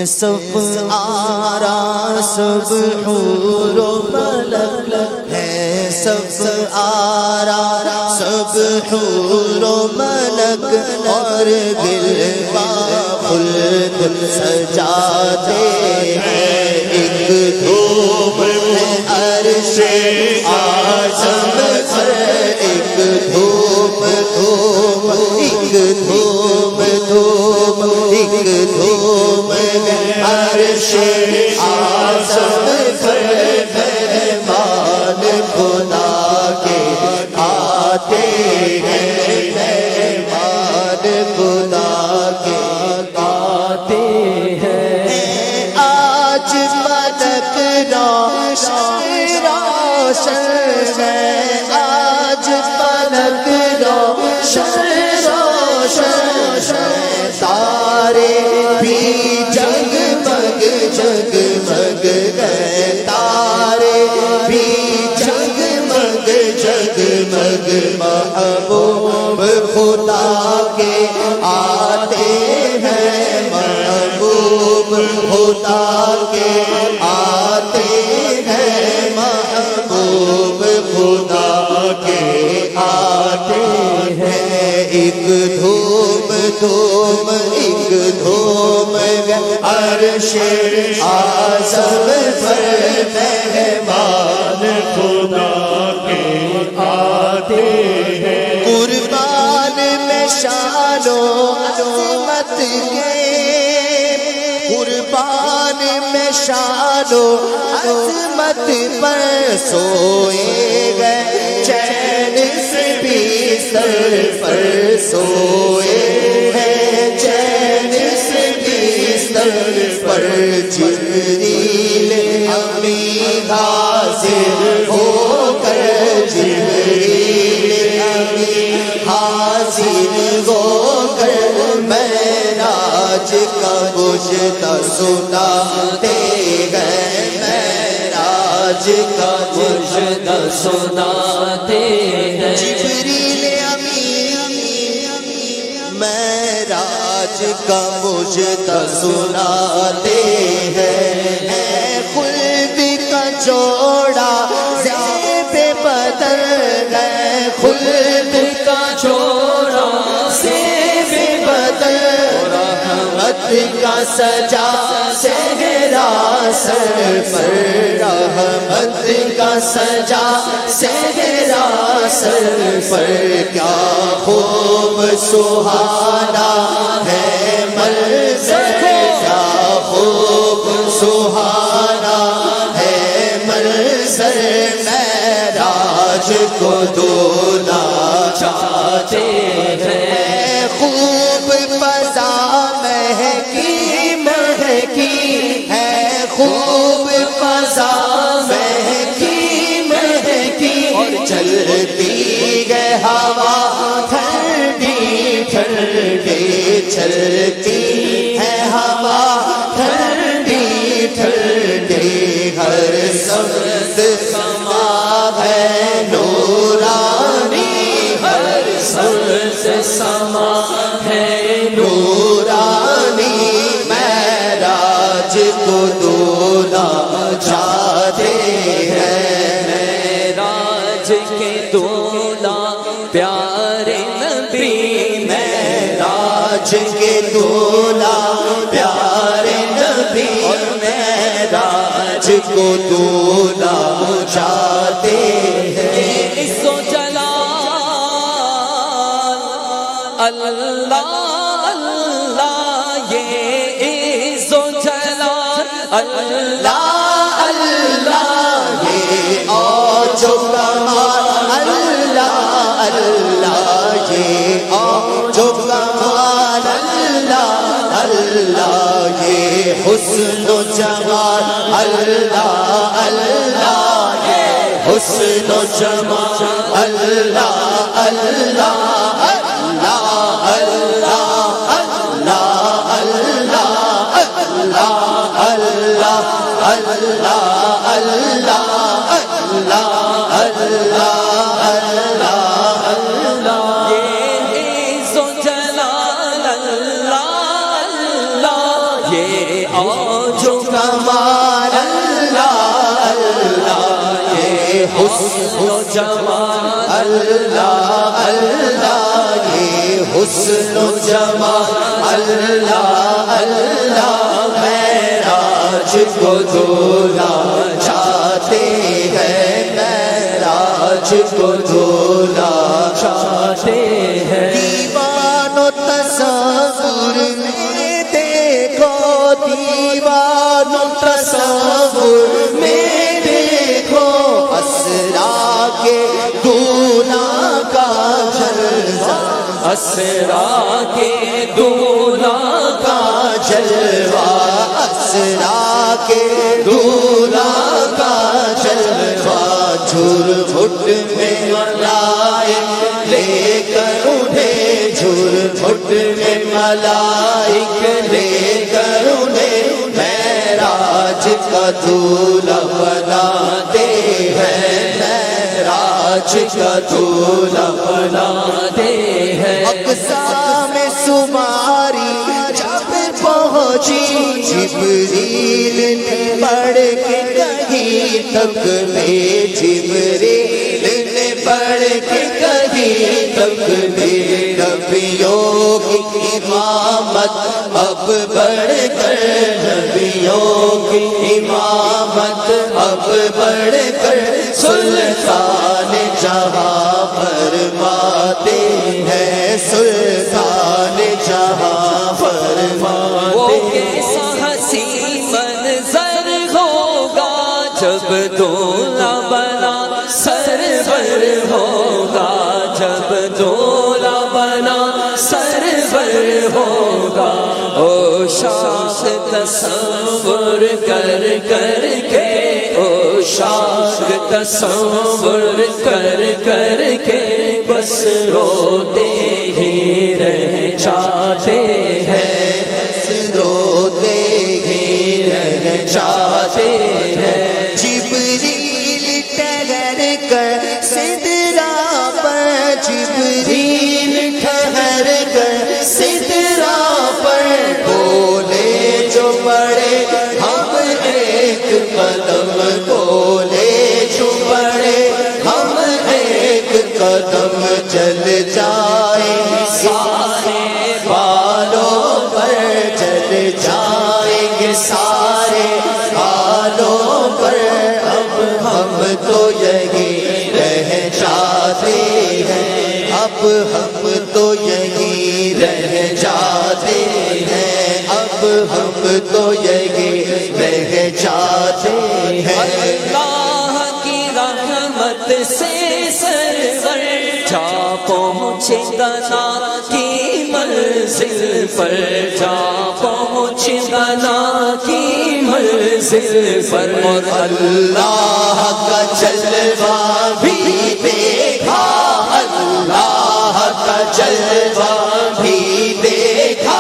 سب آرا سب حور و ملک ہے، سب آرا سب حور و ملک اور گلوا خلد سجاتے ہیں، ایک دھوم ہے عرش اعظم پر، ایک دھوم دھوم ایک دھوم دھوم ایک دھوم عرش اعظم پر، مہمان خدا کے آتے ہیں، مہمان خدا کے آتے ہیں، آج ملک روشن روشن ہے، آج ملک روشن روشن، تارے بھی جگمگ جگمگ گئے، تارے بھی جگمگ جگمگ، محبوب خدا کے آتے ہیں، محبوب خدا کے آتے ہیں، محبوب خدا کے آتے ہیں، ایک دھوم دھوم ایک دھوم عرش اعظم پر، مہمان خدا کے آتے ہیں، قربان میں شان و عظمت کے، قربان میں شان و عظمت پر سوئے گئے، چین سے بستر پر سوئے ہیں، چین سے بستر پر، جبریل امین حاضر ہو کر، جبریل امین حاضر ہو کر، معراج کا مجدہ سناتے گئے، معراج کا مجدہ سناتے ہیں، جبریل امین معراج کا مجدہ سناتے ہیں، خلد کا جوڑا زیب بدر گئے، خلد کا جوڑا زیب بدر، رحمت کا سجا صحرا سر پر، رحمت کا سجا صحرا سر پر، کیا خوب سہانا ہے منظر، کیا خوب سہانا ہے منظر، معراج کو دولا چاہتے ہیں، خوب فضا مہکی مہکی ہے، خوب فضا مہکی مہکی، اور چلتی ہے ہوا ٹھنڈی ٹھنڈی، چلتی ہے ہوا ٹھنڈی ٹھنڈی، ہر سمت سما ہے نورانی، ہر سمت سما ہے نورانی، معراج کو دولا چاہتے ہیں، معراج کے دولا پیارے نبی، معراج کے دولا پیارے نبی، اور معراج کو دولا چاہتے ہیں، عز و جلال اللہ اللہ، یہ عز و جلال اللہ اللہ، یہ اوج و کمال اللہ اللہ، یہ اوج و کمال اللہ اللہ، یہ حسن و جمال اللہ اللہ، یہ حسن و جمال اللہ اللہ اللہ اللہ اللہ اللہ اللہ اللہ اللہ اللہ اللہ اللہ اللہ، یہ عز و جلال اللہ اللہ، یہ یہ آج کمال اللہ اللہ یہ حسن و جمال اللہ اللہ یہ حسن و جمال اللہ اللہ معراج کو دھونا چاہتے ہیں معراج کو دھونا چاہتے ہیں دیوان و تصور میں دیکھو دیوان و تصور میں دیکھو اسرا کے دولہ کا جلوہ اسرا کے دولہ کا جلوہ اسرا کے دولہ کا جلوہ جھرمٹ میں ملائک لے کر اٹھے جھرمٹ میں ملائک لے کر اٹھے معراج کا دولہ بناتے ہیں معراج کا دولہ بناتے ہیں اقصا میں سماری جب پہنچی جبریل نے پڑھ کے کہیں تک میں جبریل نے پڑھ کے کہیں تک میں نبیوں کی امامت اب بڑھ کر نبیوں کی امامت اب بڑھ کر سلطان جہاں فرماتے ہیں سلطان جہاں فرماتے وہ کیسا حسین منظر ہوگا جب دولہ بنا سرور ہوگا جب دولہ بنا سرور ہوگا او شاخ تصور کر کر کے او شاخ تصور کر کر کے بس روتے ہی رہ جاتے ہیں روتے ہی رہ جاتے ہیں جبریل ٹھہر کر سدرا پر جبریل ٹھہر کر سدرا پر بولے جو بڑے ہم ایک قدم بولے جو بڑے ہم ایک قدم چل جائیں سارے بالوں پر چل جائیں گے سارے بالوں پر اب ہم تو یہی رہ جاتے ہیں اب ہم تو یہی رہ جاتے ہیں اب ہم تو یہی رہ جاتے ہیں اللہ کی رحمت سے سرور جا پہنچے گنا کی منزل پر جا پہنچے گنا کی منزل پر اور اللہ کا جلوہ بھی دیکھا اللہ کا جلوہ بھی دیکھا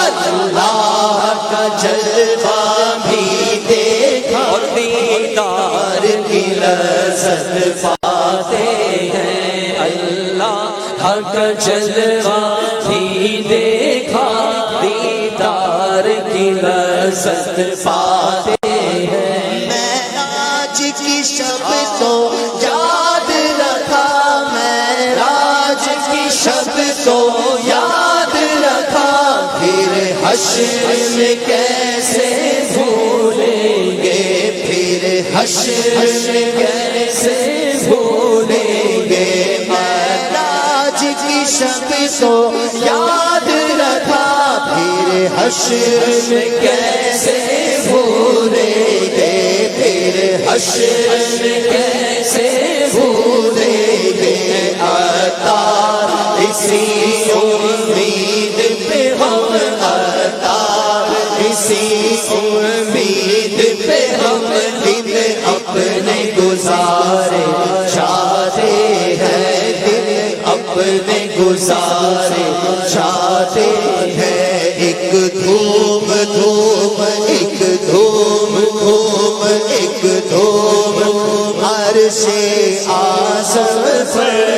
اللہ کا جلوہ بھی دیکھا اور دیدار کی لذت پاتے ہیں اللہ حق جلوہ بھی دیکھا دیدار کی لذت پاتے ہیں معراج کی شب تو یاد رکھا معراج کی شب تو یاد رکھا پھر حشر میں کیسے بھولیں گے پھر حشر میں کیسے بھولیں گے معراج کی شب تو یاد رکھا پھر حشر میں کیسے بھولیں گے پھر حشر میں کیسے بھولیں گے عطار اسی امید پہ ہم عطار اسی امید پہ ہم دل اپنے گزارے چاہتے ہیں دل اپنے گزارے چاہتے ہیں ایک دھوم دھوم ایک دھوم دھوم ایک دھوم عرش اعظم پر